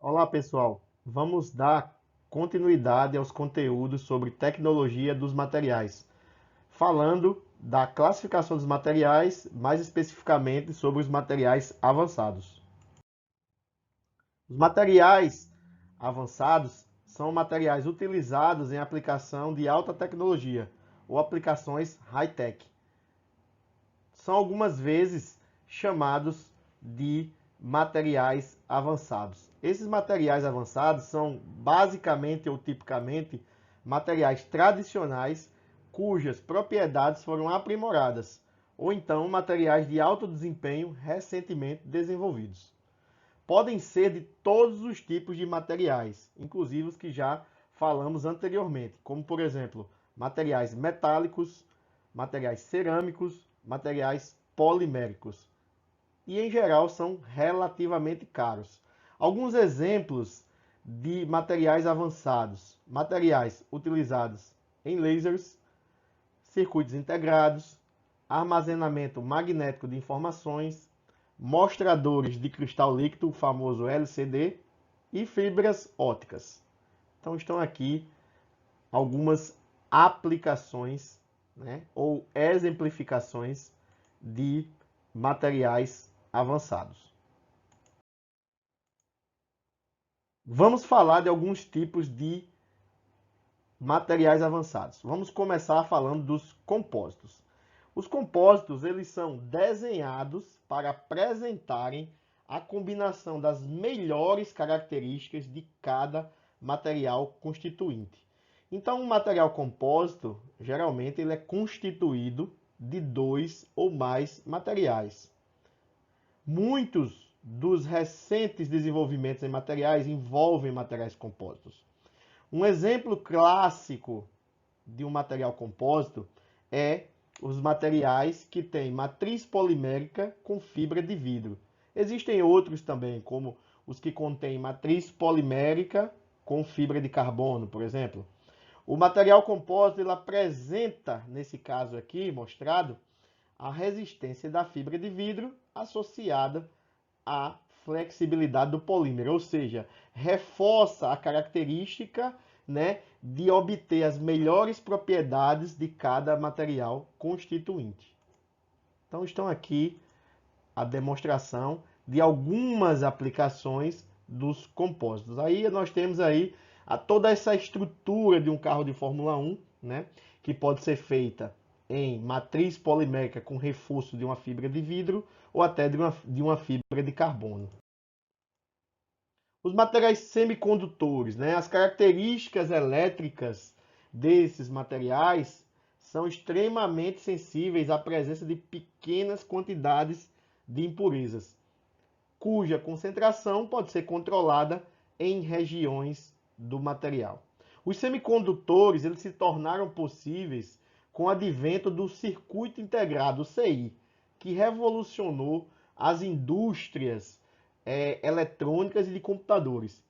Olá, pessoal. Vamos dar continuidade aos conteúdos sobre tecnologia dos materiais, falando da classificação dos materiais, mais especificamente sobre os materiais avançados. Os materiais avançados são materiais utilizados em aplicação de alta tecnologia ou aplicações high-tech. São algumas vezes chamados de materiais avançados. Esses materiais avançados são basicamente ou tipicamente materiais tradicionais cujas propriedades foram aprimoradas, ou então materiais de alto desempenho recentemente desenvolvidos. Podem ser de todos os tipos de materiais, inclusive os que já falamos anteriormente, como por exemplo, materiais metálicos, materiais cerâmicos, materiais poliméricos. E em geral são relativamente caros. Alguns exemplos de materiais avançados: materiais utilizados em lasers, circuitos integrados, armazenamento magnético de informações, mostradores de cristal líquido, o famoso LCD, e fibras óticas. Então estão aqui algumas aplicações, né, ou exemplificações de materiais avançados. Vamos falar de alguns tipos de materiais avançados. Vamos começar falando dos compósitos. Os compósitos, eles são desenhados para apresentarem a combinação das melhores características de cada material constituinte. Então, um material compósito, geralmente, ele é constituído de dois ou mais materiais. Muitos dos recentes desenvolvimentos em materiais envolvem materiais compósitos. Um exemplo clássico de um material compósito é os materiais que têm matriz polimérica com fibra de vidro. Existem outros também, como os que contêm matriz polimérica com fibra de carbono, por exemplo. O material compósito ele apresenta, nesse caso aqui mostrado, a resistência da fibra de vidro associada à flexibilidade do polímero, ou seja, reforça a característica, né, de obter as melhores propriedades de cada material constituinte. Então estão aqui a demonstração de algumas aplicações dos compósitos. Aí nós temos aí toda essa estrutura de um carro de Fórmula 1, né, que pode ser feita em matriz polimérica com reforço de uma fibra de vidro ou até de uma fibra de carbono. Os materiais semicondutores, né, as características elétricas desses materiais são extremamente sensíveis à presença de pequenas quantidades de impurezas, cuja concentração pode ser controlada em regiões do material. Os semicondutores eles se tornaram possíveis com o advento do circuito integrado, o CI, que revolucionou as indústrias eletrônicas e de computadores.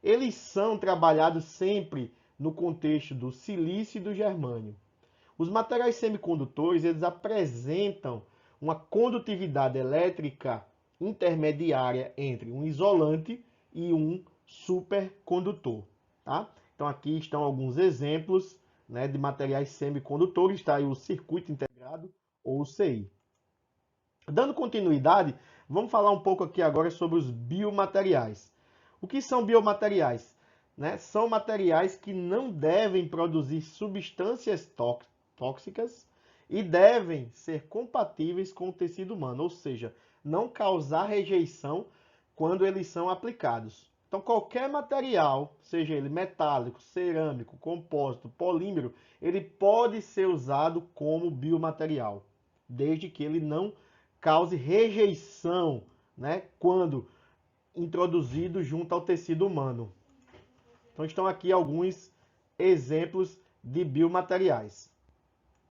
Eles são trabalhados sempre no contexto do silício e do germânio. Os materiais semicondutores eles apresentam uma condutividade elétrica intermediária entre um isolante e um supercondutor. Tá? Então aqui estão alguns exemplos, né, de materiais semicondutores. Está aí o circuito integrado ou o CI. Dando continuidade, vamos falar um pouco aqui agora sobre os biomateriais. O que são biomateriais? Né? São materiais que não devem produzir substâncias tóxicas e devem ser compatíveis com o tecido humano, ou seja, não causar rejeição quando eles são aplicados. Então, qualquer material, seja ele metálico, cerâmico, compósito, polímero, ele pode ser usado como biomaterial, desde que ele não cause rejeição, né, quando introduzido junto ao tecido humano. Então estão aqui alguns exemplos de biomateriais.